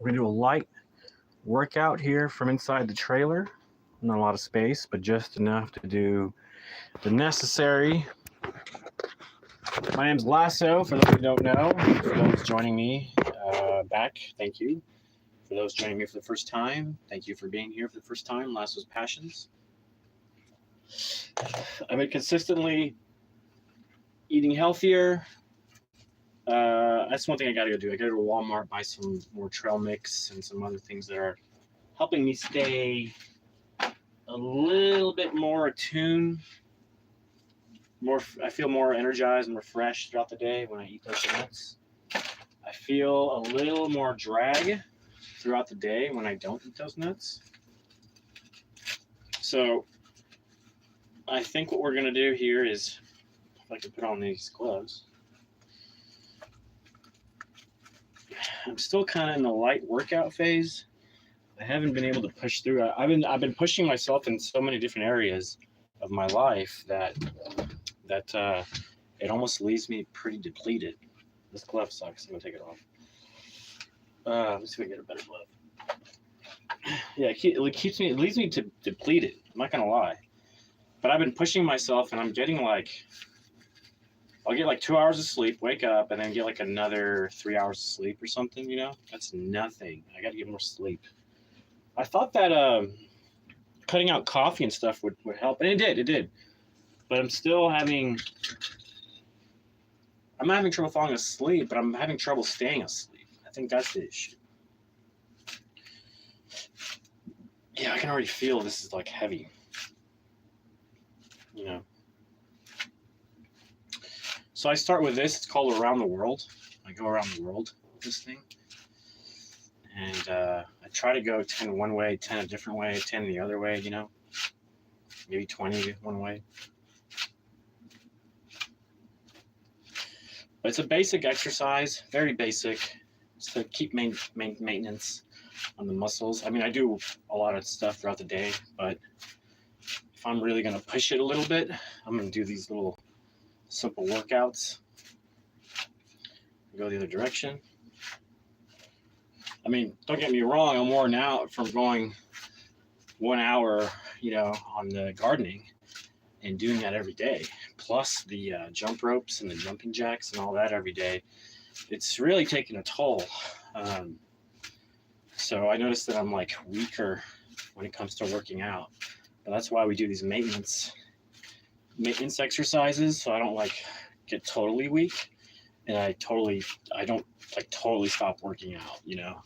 We're gonna do a light workout here from inside the trailer. Not a lot of space, but just enough to do the necessary. My name's Lasso, for those who don't know. For those joining me back, thank you. For those joining me for the first time, thank you for being here for the first time. Lasso's Passions. I've been consistently eating healthier. That's one thing I gotta go do. I gotta go to Walmart, buy some more trail mix and some other things that are helping me stay a little bit more attuned. I feel more energized and refreshed throughout the day when I eat those nuts. I feel a little more drag throughout the day when I don't eat those nuts. So I think what we're gonna do here is, if I can put on these gloves. I'm still kind of in the light workout phase. I haven't been able to push through. I've been pushing myself in so many different areas of my life that it almost leaves me pretty depleted. This glove sucks. I'm gonna take it off. Let's see if I can get a better glove. Yeah, it leaves me depleted. I'm not gonna lie, but I've been pushing myself, and I'm getting I'll get like 2 hours of sleep, wake up, and then get like another 3 hours of sleep or something. You know, that's nothing. I got to get more sleep. I thought that cutting out coffee and stuff would help, and it did. But I'm not having trouble falling asleep, but I'm having trouble staying asleep. I think that's the issue. Yeah, I can already feel this is like heavy. You know. So I start with this. It's called Around the World. I go around the world with this thing. And I try to go 10 one way, 10 a different way, 10 the other way, you know. Maybe 20 one way. But it's a basic exercise, very basic. It's to keep maintenance on the muscles. I mean, I do a lot of stuff throughout the day, but if I'm really going to push it a little bit, I'm going to do these little simple workouts. Go the other direction. I mean, don't get me wrong, I'm worn out from going 1 hour, you know, on the gardening and doing that every day. Plus the jump ropes and the jumping jacks and all that every day. It's really taking a toll. So I noticed that I'm like weaker when it comes to working out. But that's why we do these maintenance exercises, so I don't like get totally weak, and I don't like totally stop working out, you know.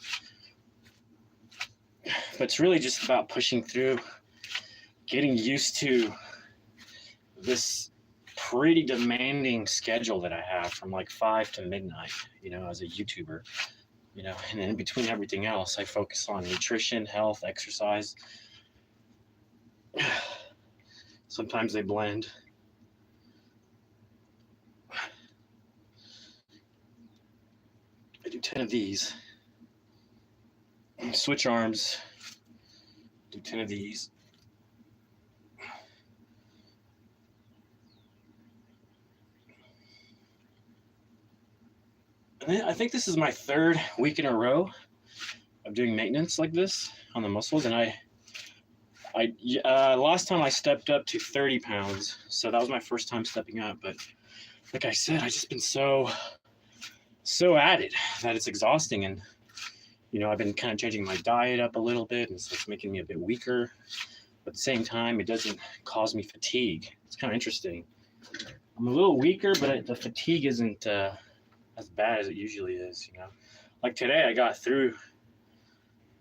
But it's really just about pushing through, getting used to this pretty demanding schedule that I have from like 5 to midnight, you know, as a YouTuber, you know, and in between everything else, I focus on nutrition, health, exercise. Sometimes they blend. I do 10 of these. Switch arms. Do 10 of these. And then I think this is my 3rd week in a row of doing maintenance like this on the muscles, and last time I stepped up to 30 pounds, so that was my first time stepping up. But like I said, I've just been so at it that it's exhausting, and you know, I've been kind of changing my diet up a little bit, and so it's making me a bit weaker. But at the same time, it doesn't cause me fatigue. It's kind of interesting. I'm a little weaker, but the fatigue isn't as bad as it usually is. You know, like today I got through.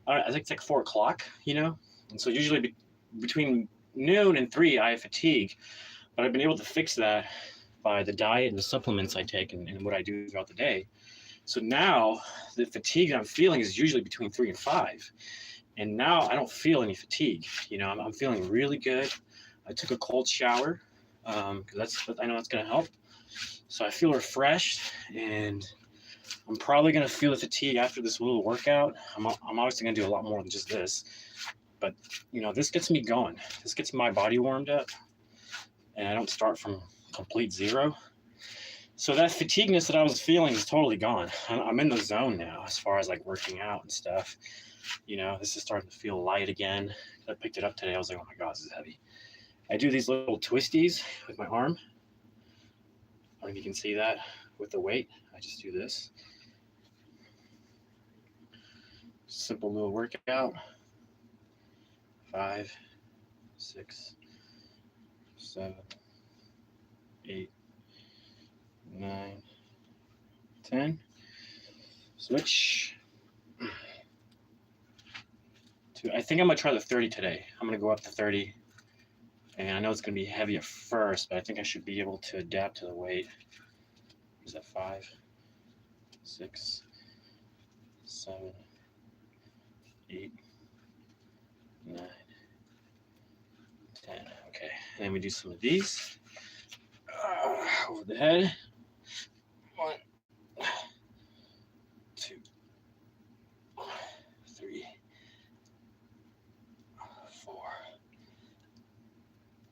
I think it's like 4 o'clock. You know. And so usually between noon and 3, I have fatigue, but I've been able to fix that by the diet and the supplements I take and what I do throughout the day. So now the fatigue I'm feeling is usually between 3 and 5. And now I don't feel any fatigue. You know, I'm feeling really good. I took a cold shower because I know that's going to help. So I feel refreshed, and I'm probably going to feel the fatigue after this little workout. I'm obviously going to do a lot more than just this. But, you know, this gets me going. This gets my body warmed up, and I don't start from complete zero. So that fatigueness that I was feeling is totally gone. I'm in the zone now as far as like working out and stuff. You know, this is starting to feel light again. I picked it up today. I was like, oh my God, this is heavy. I do these little twisties with my arm. I don't know if you can see that with the weight. I just do this. Simple little workout. 5, 6, 7, 8, 9, 10. Switch. I think I'm gonna try the 30 today. I'm gonna go up to 30. And I know it's gonna be heavy at first, but I think I should be able to adapt to the weight. Is that 5, 6, 7, 8, 9, 10. Okay, and then we do some of these over the head. 1, 2, 3, 4,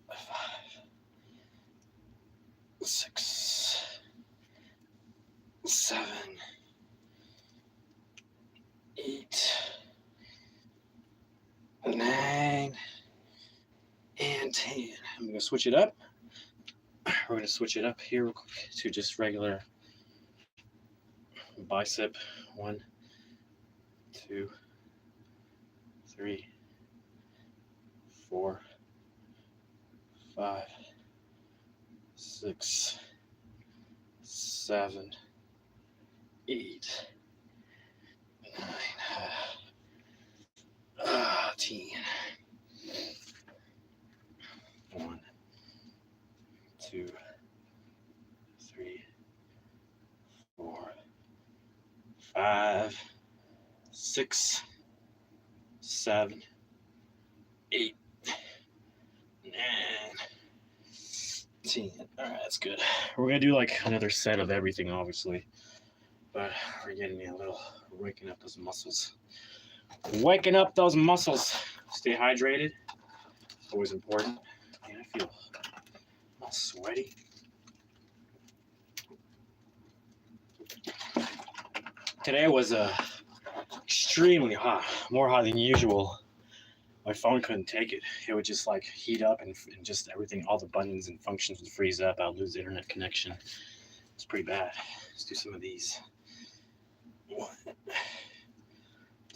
5, 6, 7, 8, 9, and 10. I'm going to switch it up. We're going to switch it up here real quick to just regular bicep. 1, 2, 3, 4, 5, 6, 7, 8, 9, 10. 1, 2, 3, 4, 5, 6, 7, 8, 9, 10. All right, that's good. We're gonna do like another set of everything, obviously, but we're getting a little waking up those muscles. Waking up those muscles. Stay hydrated. Always important. Man, I feel all sweaty. Today was extremely hot, more hot than usual. My phone couldn't take it. It would just like heat up and just everything, all the buttons and functions would freeze up. I'll lose the internet connection. It's pretty bad. Let's do some of these. 1,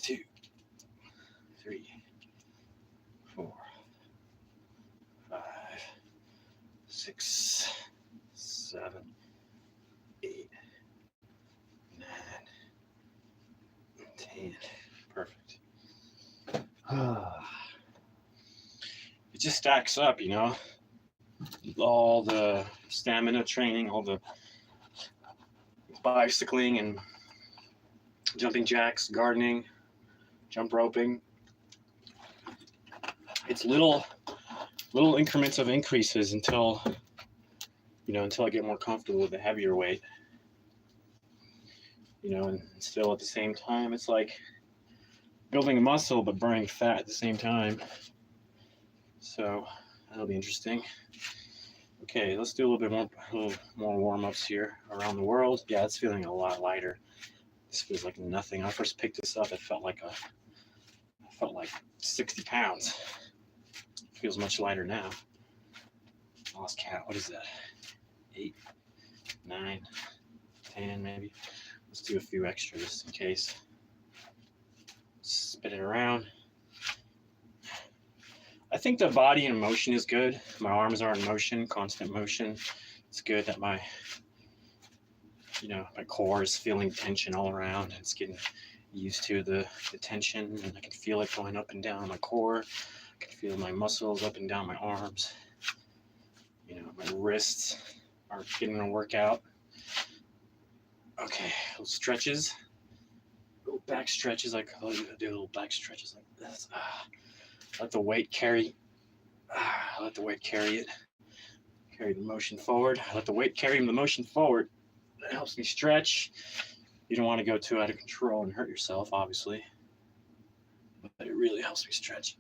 2, 3, 4, 5, 6, 7, 8, 9, 10. Perfect. It just stacks up, you know. All the stamina training, all the bicycling and jumping jacks, gardening, jump roping. It's little increments of increases until I get more comfortable with the heavier weight. And still at the same time, it's like building a muscle but burning fat at the same time. So that'll be interesting. Okay, let's do a little more warm-ups here around the world. Yeah, it's feeling a lot lighter. This feels like nothing. When I first picked this up, I felt like 60 pounds. It feels much lighter now. Lost count. What is that? 8, 9, 10 maybe. Let's do a few extra just in case. Spin it around. I think the body in motion is good. My arms are in motion, constant motion. It's good that my core is feeling tension all around. It's getting used to the tension, and I can feel it going up and down my core. I can feel my muscles up and down my arms. My wrists are getting a workout. Okay, little stretches. Little back stretches. I call you. Do little back stretches like this. Let the weight carry. Let the weight carry it. Carry the motion forward. Let the weight carry the motion forward. That helps me stretch. You don't want to go too out of control and hurt yourself, obviously. But it really helps me stretch.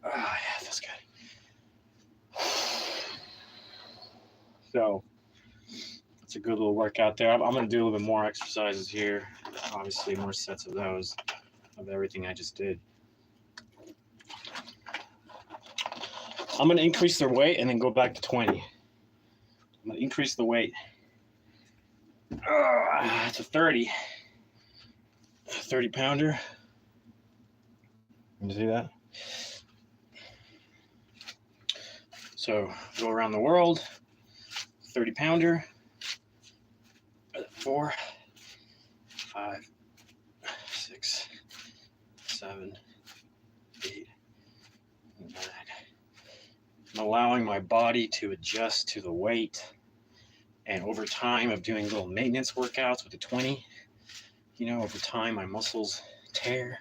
Yeah, feels good. So It's a good little workout there. I'm going to do a little bit more exercises here. Obviously, more sets of those, of everything I just did. I'm going to increase their weight and then go back to 20. I'm going to increase the weight. It's a 30. A 30 pounder. You see that? So go around the world. 30 pounder. 4, 5, 6, 7, 8, 9. I'm allowing my body to adjust to the weight, and over time of doing little maintenance workouts with the 20, you know, over time my muscles tear,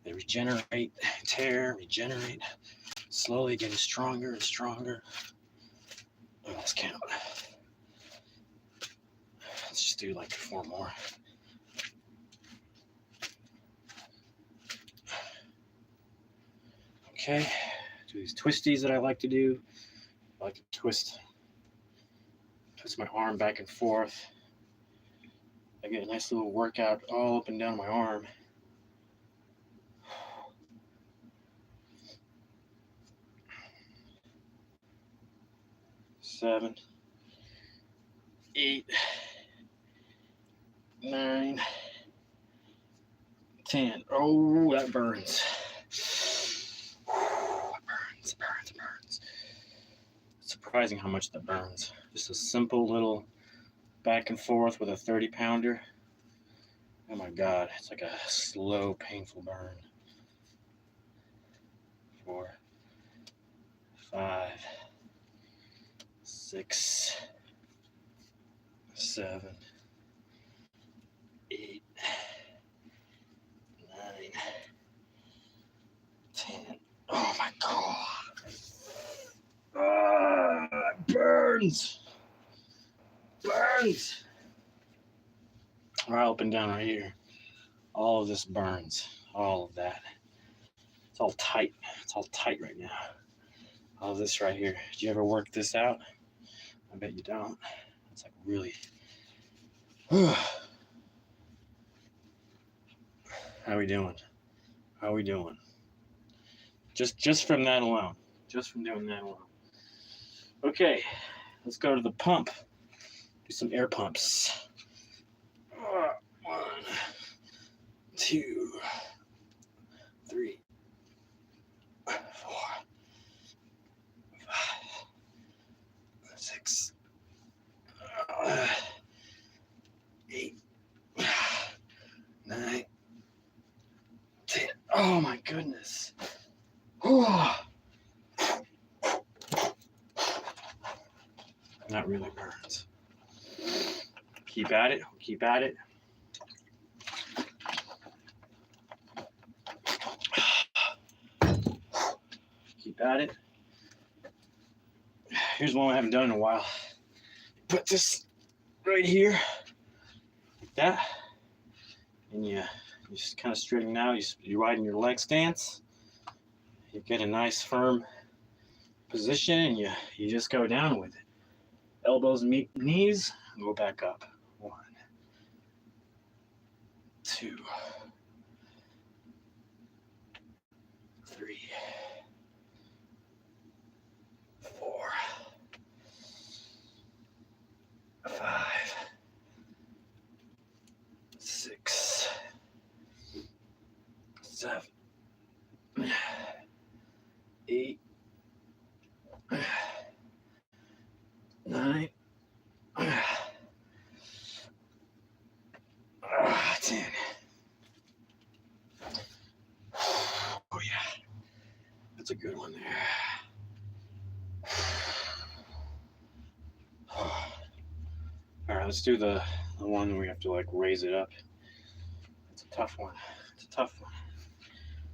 they regenerate, tear, regenerate, slowly getting stronger and stronger. Let's count. Let's just do like 4 more. Okay, do these twisties that I like to do. I like to twist my arm back and forth. I get a nice little workout all up and down my arm. 7, 8, 9, 10. Oh, that burns. It burns. It's surprising how much that burns. Just a simple little back and forth with a 30 pounder. Oh my God, it's like a slow, painful burn. 4, 5, 6, 7, 8, 9, 10. Oh my God. It burns. Burns. Right up and down right here. All of this burns. All of that. It's all tight. It's all tight right now. All of this right here. Did you ever work this out? I bet you don't. It's like really. How we doing? How we doing? Just from that alone. Just from doing that alone. Okay, let's go to the pump. Do some air pumps. 1, 2, 3, 4, 5, 6, 8, 9, 10. Oh my goodness. That really burns. Keep at it. Keep at it. Keep at it. Here's one I haven't done in a while. Put this right here, like that, and you just kind of straighten out. You widen your leg stance. You get a nice firm position, and you just go down with it. Elbows meet knees, go back up. 1, 2, 3, 4, 5, 6, 7, 8, 9, 10. Oh yeah, that's a good one there. All right, let's do the one where we have to like raise it up. It's a tough one. It's a tough one.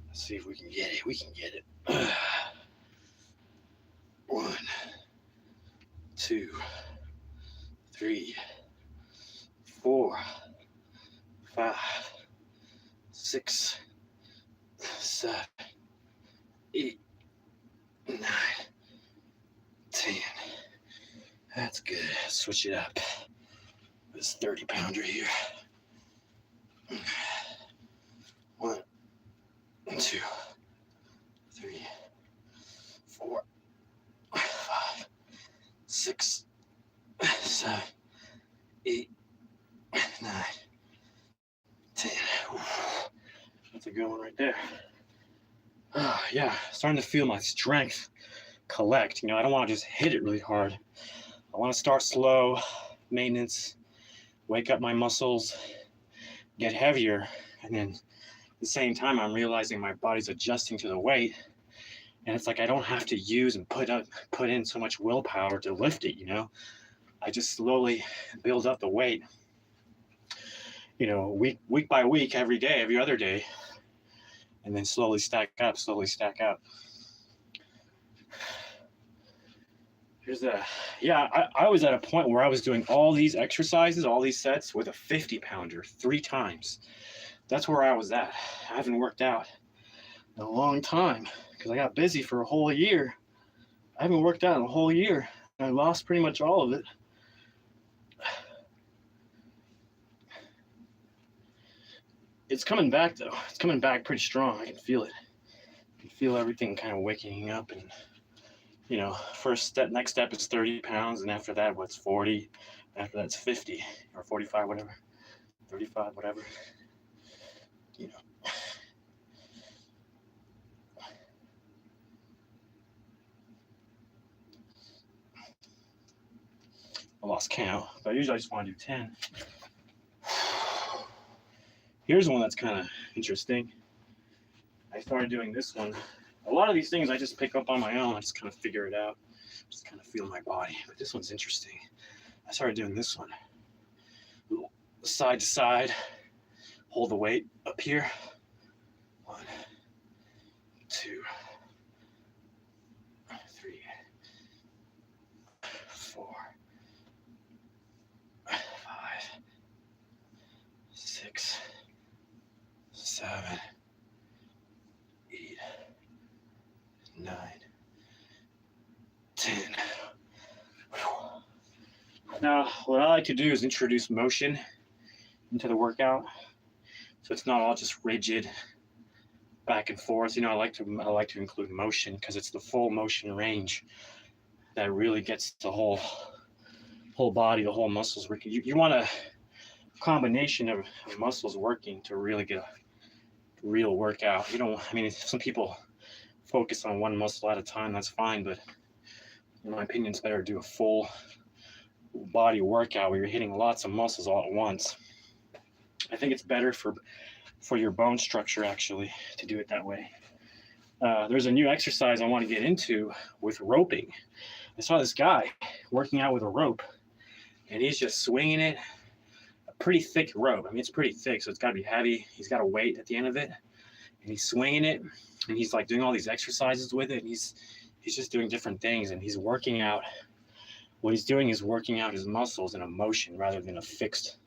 Let's see if we can get it. We can get it. 1, 2, 3, 4, 5, 6, 7, 8, 9, 10. That's good. Switch it up. this 30 pounder here. 1, 2, 3, 4, 5, 6, 7, 8, 9, 10. That's a good one right there. Yeah, starting to feel my strength collect. I don't want to just hit it really hard. I want to start slow, maintenance, wake up my muscles, get heavier, and then at the same time I'm realizing my body's adjusting to the weight, and it's like I don't have to use and put in so much willpower to lift it. I just slowly build up the weight, week by week, every day, every other day, and then slowly stack up. I was at a point where I was doing all these exercises, all these sets with a 50 pounder 3 times. That's where I was at. I haven't worked out in a long time because I got busy for a whole year. I haven't worked out in a whole year. I lost pretty much all of it. It's coming back though. It's coming back pretty strong. I can feel it. I can feel everything kind of waking up, and next step is 30 pounds, and after that, what's 40? After that's 50 or 45, whatever, 35, whatever. I lost count, but usually I just want to do 10. Here's one that's kind of interesting. I started doing this one. A lot of these things I just pick up on my own. I just kind of figure it out. Just kind of feel my body. But this one's interesting. I started doing this one. Side to side. Hold the weight up here. 1, 2, 3, 4, 5, 6, 7, 8, 9, 10. Now, what I like to do is introduce motion into the workout, so it's not all just rigid back and forth. I like to include motion because it's the full motion range that really gets the whole body, the whole muscles working. You want a combination of muscles working to really get a real workout. Some people focus on one muscle at a time, that's fine, but in my opinion, it's better to do a full body workout where you're hitting lots of muscles all at once. I think it's better for your bone structure, actually, to do it that way. There's a new exercise I want to get into with roping. I saw this guy working out with a rope, and he's just swinging it. A pretty thick rope. It's pretty thick, so it's got to be heavy. He's got a weight at the end of it, and he's swinging it, and he's like doing all these exercises with it. And he's just doing different things, and he's working out. What he's doing is working out his muscles in a motion rather than a fixed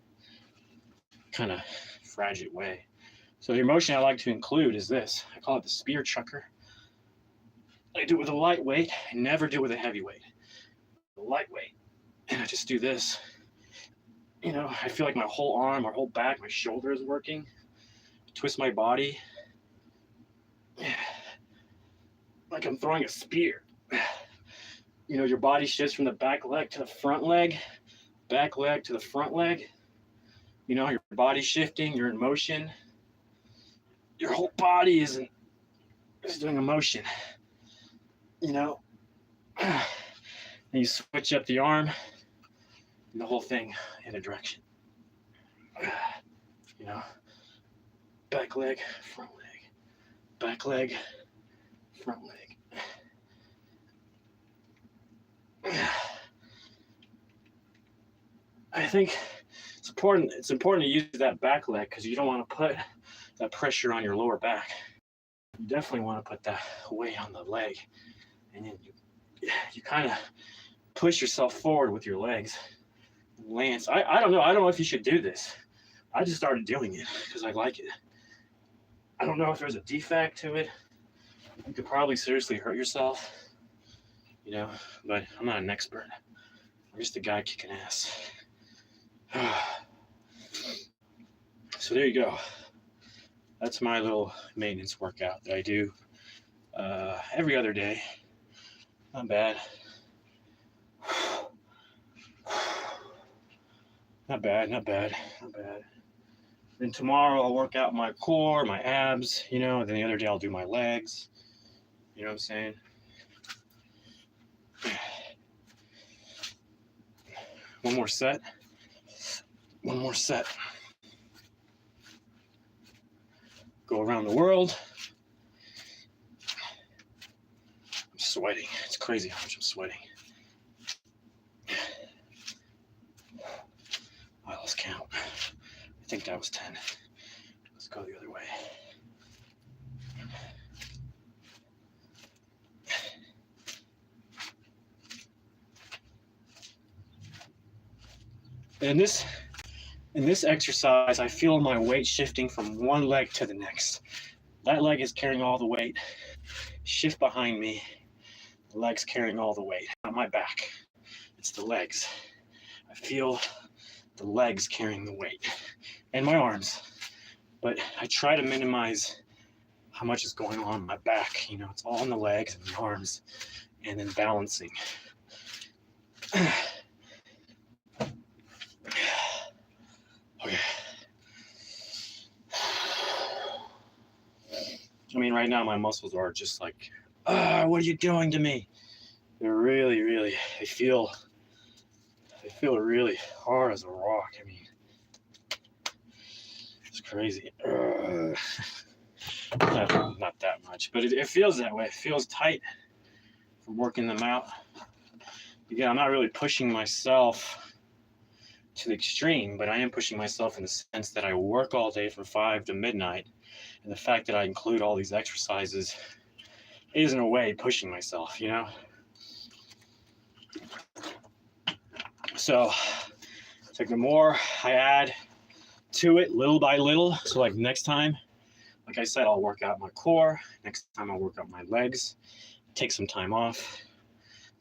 kind of fragile way. So the motion I like to include is this. I call it the spear chucker. I do it with a lightweight. I never do it with a heavyweight. Lightweight. And I just do this. I feel like my whole arm, my whole back, my shoulder is working. Twist my body. Like I'm throwing a spear. Your body shifts from the back leg to the front leg, back leg to the front leg. Your body's shifting, you're in motion. Your whole body is doing a motion. And you switch up the arm, and the whole thing in a direction. Back leg, front leg, back leg, front leg. I think it's important to use that back leg because you don't want to put that pressure on your lower back. You definitely want to put that weight on the leg, and then you kind of push yourself forward with your legs. Lance, I don't know if you should do this. I just started doing it because I like it. I don't know if there's a defect to it. You could probably seriously hurt yourself, but I'm not an expert. I'm just a guy kicking ass. So there you go. That's my little maintenance workout that I do every other day. Not bad. Not bad, not bad, not bad. Then tomorrow I'll work out my core, my abs, you know, and then the other day I'll do my legs. You know what I'm saying? One more set. One more set. Go around the world. I'm sweating. It's crazy how much I'm sweating. I lost count. I think that was 10. Let's go the other way. In this exercise, I feel my weight shifting from one leg to the next. That leg is carrying all the weight. Shift behind me. The leg's carrying all the weight. Not my back. It's the legs. I feel the legs carrying the weight. And my arms. But I try to minimize how much is going on in my back. You know, it's all in the legs and the arms. And then balancing. Okay. I mean, right now my muscles are just like, what are you doing to me? They're really, they feel really hard as a rock. I mean, it's crazy. Not that much, but it feels that way. It feels tight from working them out. Again, I'm not really pushing myself to the extreme, but I am pushing myself in the sense that I work all day from 5 to midnight. And the fact that I include all these exercises is in a way pushing myself, you know? So it's like the more I add to it little by little, so like next time, like I said, I'll work out my core. Next time I'll work out my legs, take some time off,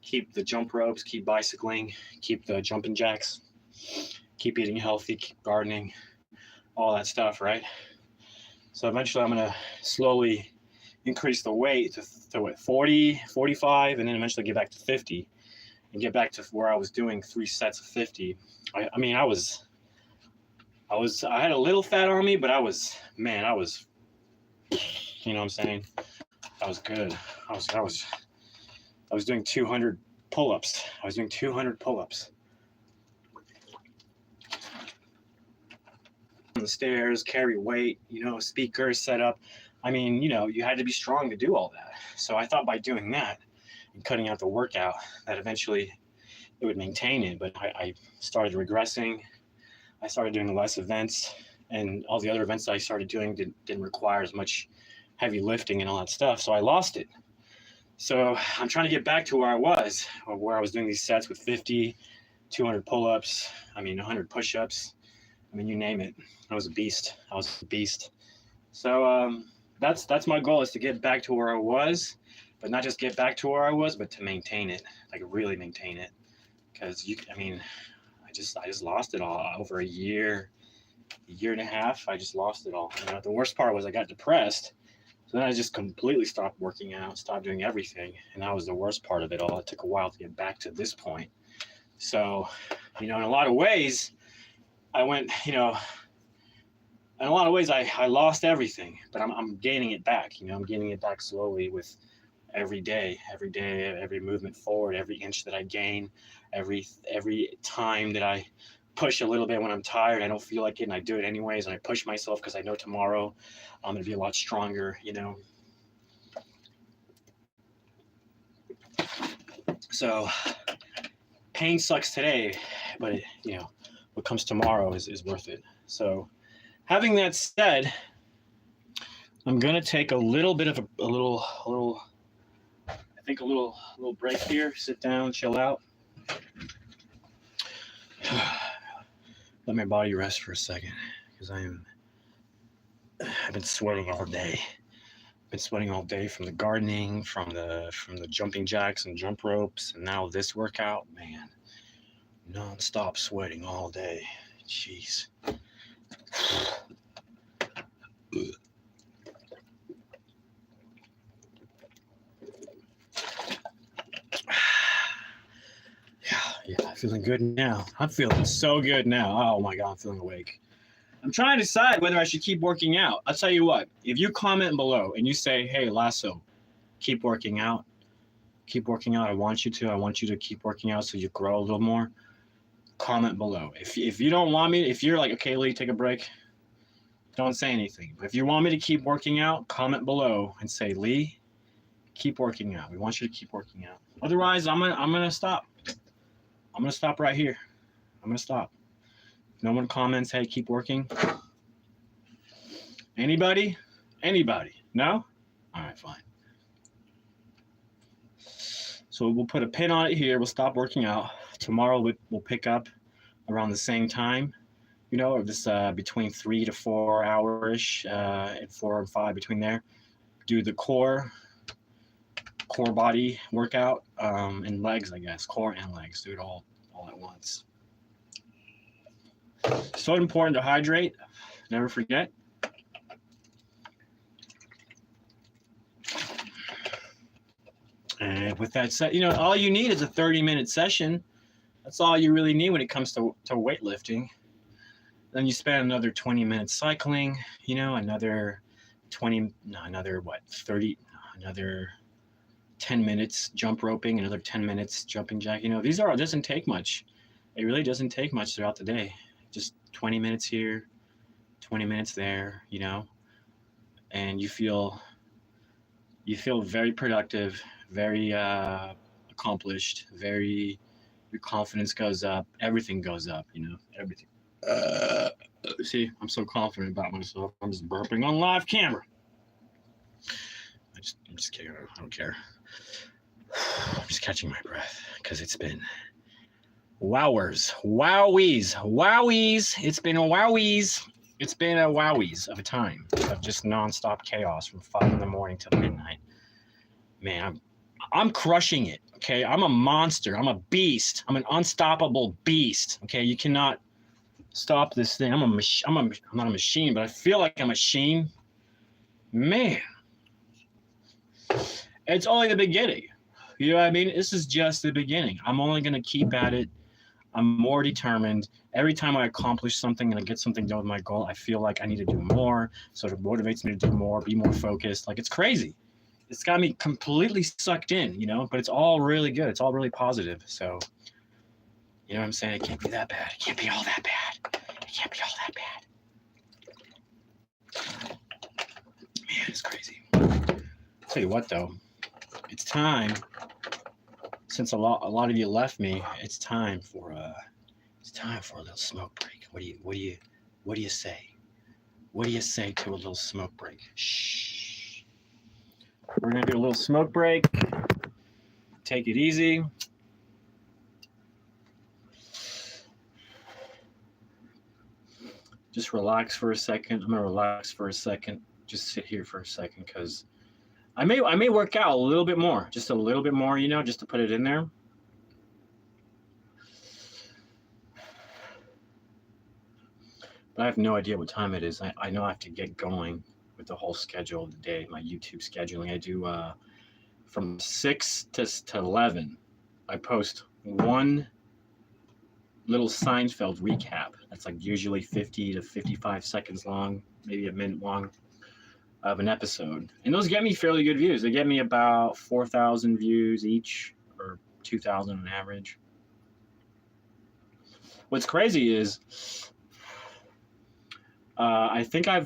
keep the jump ropes, keep bicycling, keep the jumping jacks, keep eating healthy, keep gardening, all that stuff, right? So eventually I'm going to slowly increase the weight to what, 40, 45, and then eventually get back to 50 and get back to where I was doing 3 sets of 50. I had a little fat on me, but I was, you know what I'm saying? I was good. I was doing 200 pull-ups. I was doing 200 pull-ups. On the stairs, carry weight, you know, speakers set up. I mean, you know, you had to be strong to do all that. So I thought by doing that and cutting out the workout that eventually it would maintain it. But I started regressing. I started doing less events, and all the other events that I started doing didn't require as much heavy lifting and all that stuff. So I lost it. So I'm trying to get back to where I was, or where I was doing these sets with 50, 200 pull-ups, 100 push-ups. I mean, you name it. I was a beast. So that's my goal, is to get back to where I was, but not just get back to where I was, but to maintain it, like really maintain it. Because I just lost it all over a year and a half. I just lost it all. You know, the worst part was I got depressed. So then I just completely stopped working out, stopped doing everything. And that was the worst part of it all. It took a while to get back to this point. So, you know, in a lot of ways, I went, you know, in a lot of ways, I lost everything, but I'm gaining it back. You know, I'm gaining it back slowly with every day, every movement forward, every inch that I gain, every time that I push a little bit when I'm tired, I don't feel like it, and I do it anyways, and I push myself because I know tomorrow I'm going to be a lot stronger, you know. So pain sucks today, but you know, what comes tomorrow is worth it. So having that said, I'm going to take a little bit of a little break here, sit down, chill out. Let my body rest for a second, because I've been sweating all day. I've been sweating all day from the gardening, from the jumping jacks and jump ropes, and now this workout, man, non-stop sweating all day. Jeez. Yeah, feeling good now. I'm feeling so good now. Oh my God, I'm feeling awake. I'm trying to decide whether I should keep working out. I'll tell you what, if you comment below and you say, hey, Lasso, keep working out. Keep working out. I want you to keep working out so you grow a little more. Comment below. If you don't want me, if you're like, okay, Lee, take a break, don't say anything. But if you want me to keep working out, comment below and say, Lee, keep working out. We want you to keep working out. Otherwise, I'm gonna stop. I'm gonna stop right here. I'm gonna stop. If no one comments, hey, keep working. Anybody? Anybody? No? All right, fine. So we'll put a pin on it here. We'll stop working out. Tomorrow we'll pick up around the same time, you know, or just between 3 to 4 hours, and 4 and 5 between there. Do the core body workout, and legs, I guess, core and legs. Do it all at once. So important to hydrate. Never forget. And with that said, you know, all you need is a 30-minute session. That's all you really need when it comes to weightlifting. Then you spend another 20 minutes cycling, you know, another 10 minutes jump roping, another 10 minutes jumping jack. You know, it doesn't take much. It really doesn't take much throughout the day. Just 20 minutes here, 20 minutes there, you know, and you feel very productive, very accomplished, your confidence goes up, everything goes up, you know, everything. See, I'm so confident about myself. I'm just burping on live camera. I'm just kidding. I don't care. I'm just catching my breath because it's been wowies. It's been a wowies. It's been a wowies of a time of just nonstop chaos from 5 in the morning till midnight. Man, I'm crushing it. Okay, I'm a monster. I'm a beast. I'm an unstoppable beast. Okay, you cannot stop this thing. I'm not a machine, but I feel like a machine. Man, it's only the beginning. You know what I mean? This is just the beginning. I'm only going to keep at it. I'm more determined. Every time I accomplish something and I get something done with my goal, I feel like I need to do more. So it motivates me to do more, be more focused. Like, it's crazy. It's got me completely sucked in, you know, but it's all really good. It's all really positive. So, you know what I'm saying? It can't be that bad. It can't be all that bad. It can't be all that bad. Man, it's crazy. I'll tell you what, though. It's time. Since a lot of you left me, it's time for a little smoke break. What do you say? What do you say to a little smoke break? Shh. We're gonna do a little smoke break. Take it easy. Just relax for a second. I'm gonna relax for a second. Just sit here for a second because I may work out a little bit more, just a little bit more, you know, just to put it in there. But I have no idea what time it is. I know I have to get going with the whole schedule of the day, my YouTube scheduling. I do from 6 to 11. I post one little Seinfeld recap. That's like usually 50 to 55 seconds long, maybe a minute long, of an episode. And those get me fairly good views. They get me about 4,000 views each, or 2,000 on average. What's crazy is I think I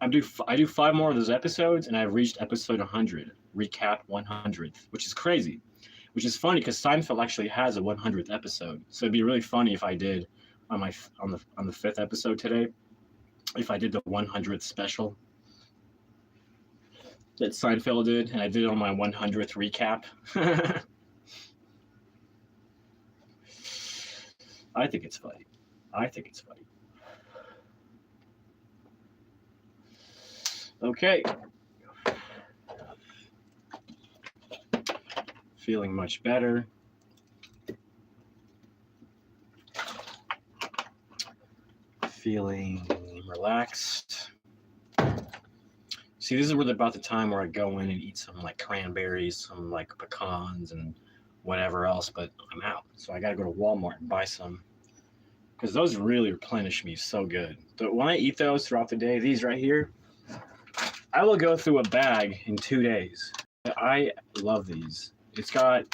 do 5 more of those episodes, and I've reached episode 100, recap 100th, which is crazy. Which is funny because Seinfeld actually has a 100th episode, so it'd be really funny if I did on the 5th episode today, if I did the 100th special that Seinfeld did, and I did it on my 100th recap. I think it's funny. Okay. Feeling much better. feeling relaxed. See, this is about the time where I go in and eat some like cranberries, some like pecans and whatever else, but I'm out. So I got to go to Walmart and buy some because those really replenish me so good. But when I eat those throughout the day, these right here, I will go through a bag in 2 days. I love these. It's got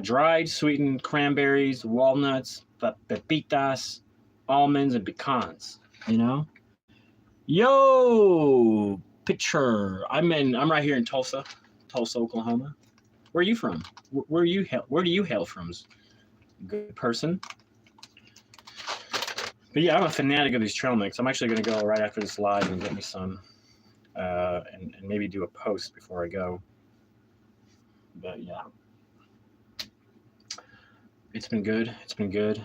dried sweetened cranberries, walnuts, pepitas, almonds, and pecans. You know, yo, picture. I'm right here in Tulsa, Oklahoma. Where are you from? Where do you hail from? Good person. But yeah, I'm a fanatic of these trail mix. I'm actually going to go right after this live and get me some, and maybe do a post before I go. But yeah, it's been good. It's been good.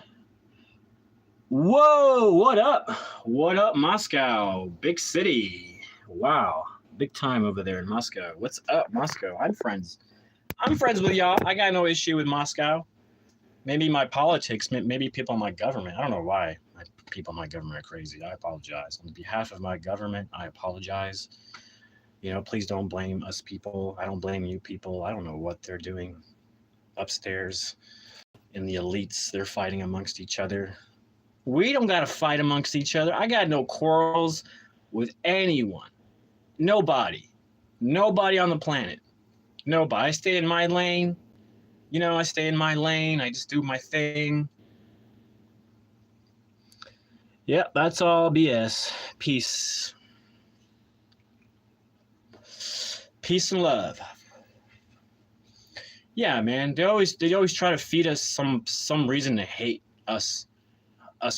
Whoa, what up? What up, Moscow? Big city. Wow, big time over there in Moscow. What's up, Moscow? I'm friends with y'all. I got no issue with Moscow. Maybe my politics, maybe people in my government. I don't know why people in my government are crazy. I apologize. On behalf of my government, I apologize. You know, please don't blame us people. I don't blame you people. I don't know what they're doing upstairs in the elites. They're fighting amongst each other. We don't got to fight amongst each other. I got no quarrels with anyone. Nobody on the planet. Nobody. I stay in my lane. You know, I stay in my lane. I just do my thing. Yep, that's all BS. Peace. Peace and love. Yeah, man. They always try to feed us some reason to hate us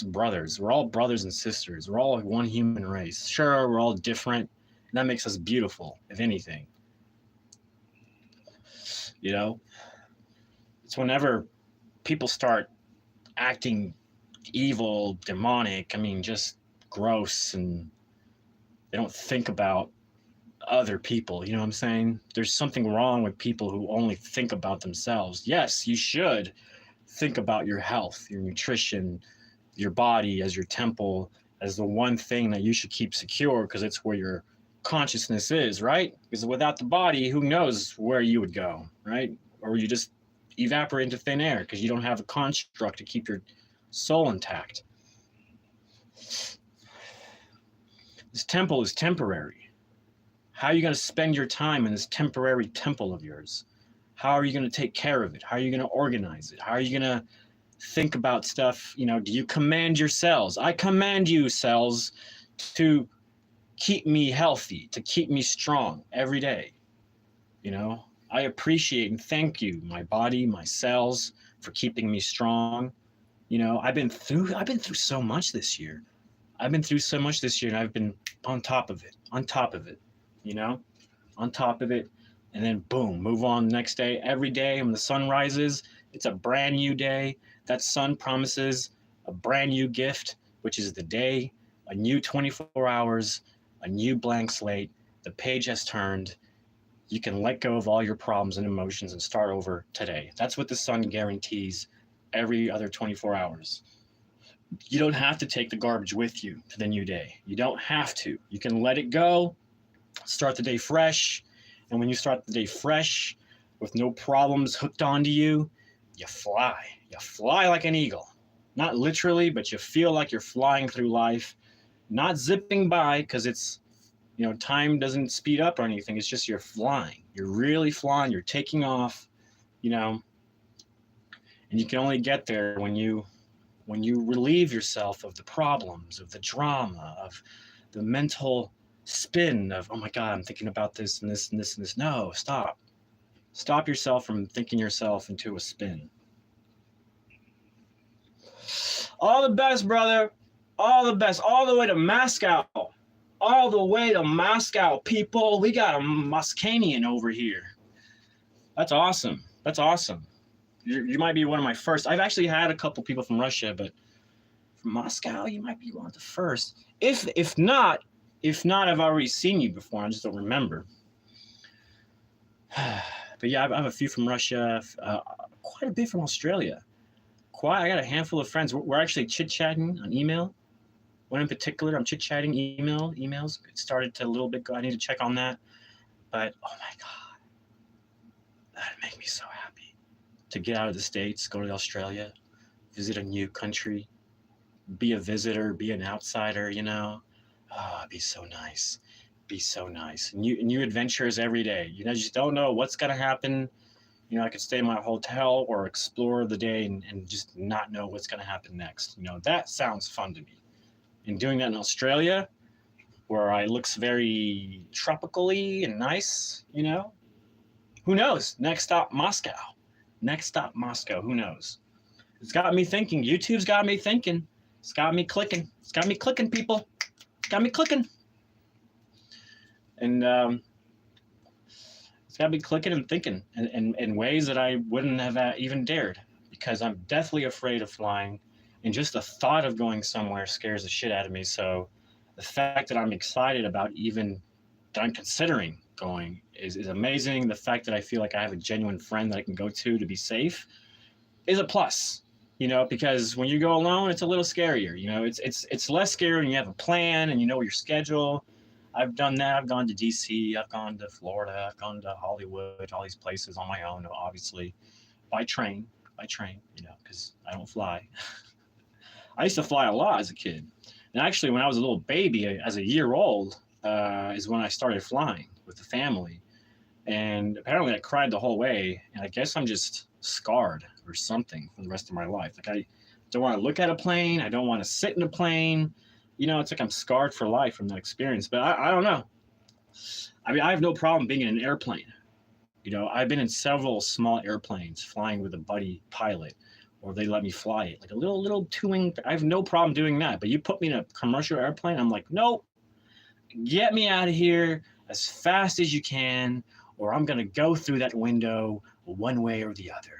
brothers. We're all brothers and sisters. We're all one human race. Sure, we're all different. And that makes us beautiful, if anything. You know? It's whenever people start acting evil, demonic, I mean, just gross, and they don't think about other people, you know what I'm saying? There's something wrong with people who only think about themselves. Yes, you should think about your health, your nutrition, your body as your temple, as the one thing that you should keep secure because it's where your consciousness is, right? Because without the body, who knows where you would go, right? Or you just evaporate into thin air because you don't have a construct to keep your soul intact. This temple is temporary. How are you going to spend your time in this temporary temple of yours? How are you going to take care of it? How are you going to organize it? How are you going to think about stuff? You know, do you command your cells? I command you, cells, to keep me healthy, to keep me strong every day. You know, I appreciate and thank you, my body, my cells, for keeping me strong. You know, I've been through so much this year. And I've been on top of it, you know, on top of it. And then boom, move on the next day. Every day when the sun rises, it's a brand new day. That sun promises a brand new gift, which is the day, a new 24 hours, a new blank slate. The page has turned. You can let go of all your problems and emotions and start over today. That's what the sun guarantees every other 24 hours. You don't have to take the garbage with you to the new day. You don't have to. You can let it go, start the day fresh. And when you start the day fresh with no problems hooked onto you, you fly. You fly like an eagle. Not literally, but you feel like you're flying through life, not zipping by because it's, you know, time doesn't speed up or anything. It's just you're flying. You're really flying. You're taking off, you know, and you can only get there when you relieve yourself of the problems, of the drama, of the mental spin of, oh my God, I'm thinking about this and this and this and this. No, stop. Stop yourself from thinking yourself into a spin. All the best, brother. All the best. All the way to Moscow. All the way to Moscow, people. We got a Moscanian over here. That's awesome. That's awesome. You might be one of my first. I've actually had a couple people from Russia, but from Moscow, you might be one of the first. If not, I've already seen you before. I just don't remember. But yeah, I have a few from Russia, quite a bit from Australia. I got a handful of friends. We're actually chit-chatting on email One in particular, I'm chit-chatting emails started to a little bit go. I need to check on that. But oh my God, that'd make me so happy to get out of the States, go to Australia, visit a new country, be a visitor, be an outsider, you know. Oh, it'd be so nice. Be so nice. New adventures every day. You know, you just don't know what's gonna happen. You know, I could stay in my hotel or explore the day and just not know what's gonna happen next. You know, that sounds fun to me. And doing that in Australia, where it looks very tropically and nice, you know, who knows? Next stop, Moscow. Next stop, Moscow. Who knows? It's got me thinking. YouTube's got me thinking. It's got me clicking. It's got me clicking, people. It's got me clicking. And it's got me clicking and thinking in ways that I wouldn't have even dared, because I'm deathly afraid of flying. And just the thought of going somewhere scares the shit out of me. So the fact that I'm excited about even that I'm considering going is amazing. The fact that I feel like I have a genuine friend that I can go to be safe is a plus, you know, because when you go alone, it's a little scarier. You know, it's less scary when you have a plan and you know your schedule. I've done that. I've gone to DC, I've gone to Florida, I've gone to Hollywood, all these places on my own, obviously, by train, you know, because I don't fly. I used to fly a lot as a kid. And actually, when I was a little baby, as a year old, is when I started flying with the family. And apparently I cried the whole way. And I guess I'm just scarred or something for the rest of my life. Like, I don't want to look at a plane. I don't want to sit in a plane. You know, it's like I'm scarred for life from that experience. But I don't know. I mean, I have no problem being in an airplane. You know, I've been in several small airplanes flying with a buddy pilot, or they let me fly it. Like a little two-wing. I have no problem doing that. But you put me in a commercial airplane, I'm like, nope. Get me out of here as fast as you can, or I'm going to go through that window one way or the other.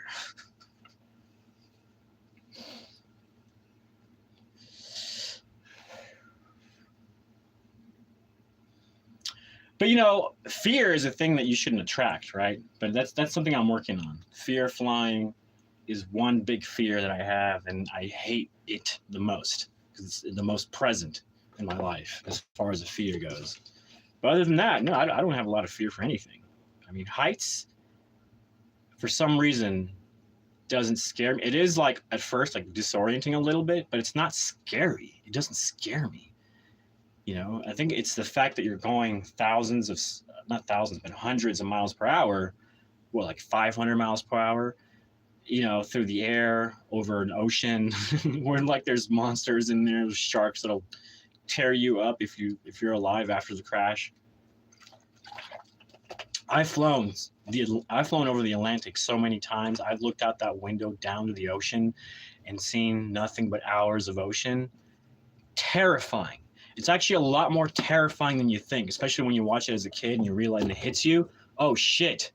But you know, fear is a thing that you shouldn't attract, right? But that's something I'm working on. Fear of flying is one big fear that I have, and I hate it the most because it's the most present in my life as far as the fear goes. But other than that, no, I don't have a lot of fear for anything. I mean, heights, for some reason, doesn't scare me. It is like at first like disorienting a little bit, but it's not scary. It doesn't scare me. You know, I think it's the fact that you're going thousands of, not thousands, but hundreds of miles per hour, well, like 500 miles per hour, you know, through the air, over an ocean, where like there's monsters in there, there's sharks that'll tear you up if you're alive after the crash. I've flown over the Atlantic so many times. I've looked out that window down to the ocean and seen nothing but hours of ocean. Terrifying. It's actually a lot more terrifying than you think, especially when you watch it as a kid and you realize it hits you. Oh shit.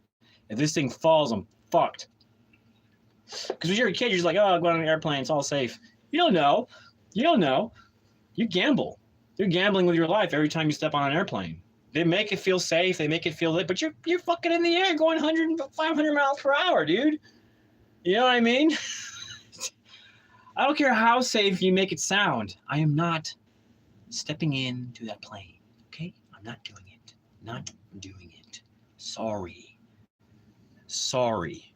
If this thing falls, I'm fucked. Because when you're a kid, you're just like, oh, I'll go on an airplane, it's all safe. You don't know. You don't know. You gamble. You're gambling with your life every time you step on an airplane. They make it feel safe, they make it feel lit, but you're fucking in the air going 100, 500 miles per hour, dude. You know what I mean? I don't care how safe you make it sound. I am not stepping into that plane, okay? I'm not doing it. Not doing it. Sorry. Sorry.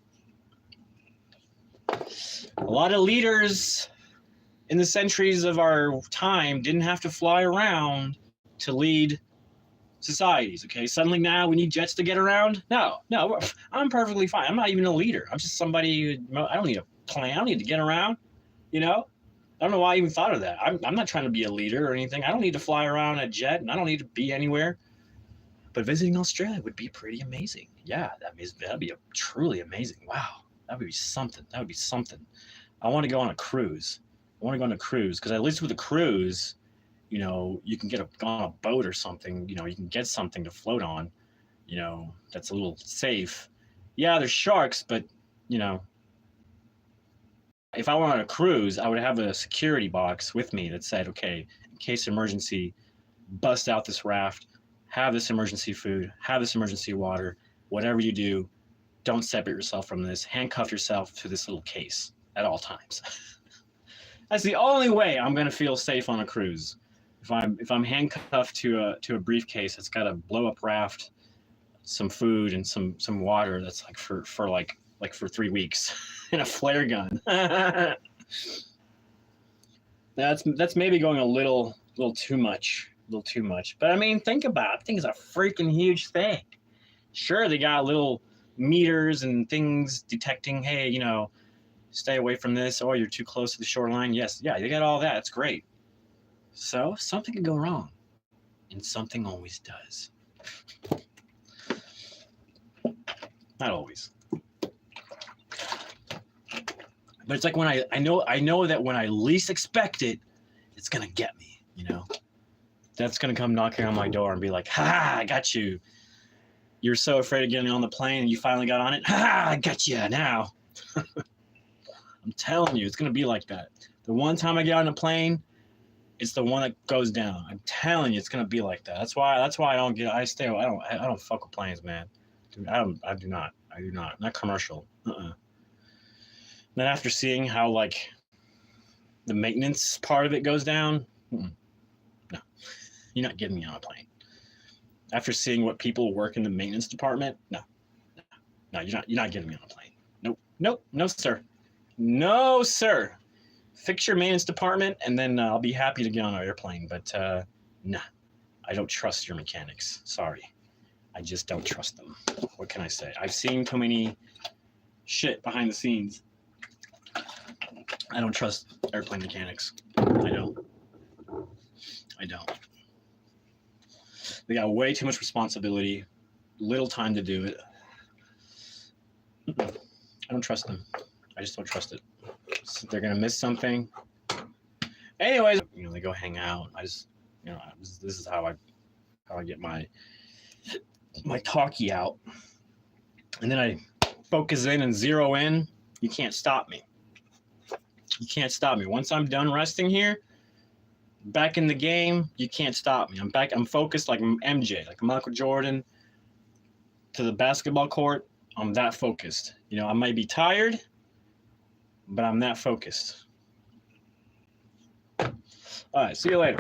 A lot of leaders in the centuries of our time didn't have to fly around to lead societies, okay? Suddenly now we need jets to get around? No, I'm perfectly fine. I'm not even a leader. I'm just somebody who, I don't need a plane. I don't need to get around, you know? I don't know why I even thought of that. I'm not trying to be a leader or anything. I don't need to fly around a jet, and I don't need to be anywhere. But visiting Australia would be pretty amazing. Yeah, that'd be truly amazing. Wow, that would be something. That would be something. I want to go on a cruise. I want to go on a cruise because at least with a cruise, you know, you can get on a boat or something. You know, you can get something to float on. You know, that's a little safe. Yeah, there's sharks, but you know. If I went on a cruise, I would have a security box with me that said, okay, in case of emergency, bust out this raft, have this emergency food, have this emergency water, whatever you do, don't separate yourself from this, handcuff yourself to this little case at all times. That's the only way I'm going to feel safe on a cruise. if I'm handcuffed to a briefcase that's got a blow up raft, some food and some water that's like for like for 3 weeks and a flare gun. That's maybe going a little too much, But I mean, think about it. I think it's a freaking huge thing. Sure, they got little meters and things detecting, hey, you know, stay away from this, or you're too close to the shoreline. Yes, yeah, they got all that. It's great. So something could go wrong, and something always does. Not always. But it's like when I know that when I least expect it, it's gonna get me, you know. That's gonna come knocking on my door and be like, "Ha! I got you. You're so afraid of getting on the plane, and you finally got on it. Ha! I got you now." I'm telling you, it's gonna be like that. The one time I get on a plane, it's the one that goes down. I'm telling you, it's gonna be like that. That's why I don't get. I don't fuck with planes, man. Dude, I do not. Not commercial. Then after seeing how like the maintenance part of it goes down, no, you're not getting me on a plane. After seeing what people work in the maintenance department, no, you're not getting me on a plane. Nope, no sir, no sir. Fix your maintenance department, and then I'll be happy to get on an airplane. But nah, I don't trust your mechanics. Sorry, I just don't trust them. What can I say? I've seen too many shit behind the scenes. I don't trust airplane mechanics. I don't. They got way too much responsibility, little time to do it. I don't trust them. I just don't trust it. So they're gonna miss something. Anyways, you know, they go hang out. I just, you know, this is how I get my talkie out, and then I focus in and zero in. You can't stop me. Once I'm done resting here, back in the game, you can't stop me. I'm back. I'm focused like MJ, like Michael Jordan to the basketball court. I'm that focused. You know, I might be tired, but I'm that focused. All right, see you later.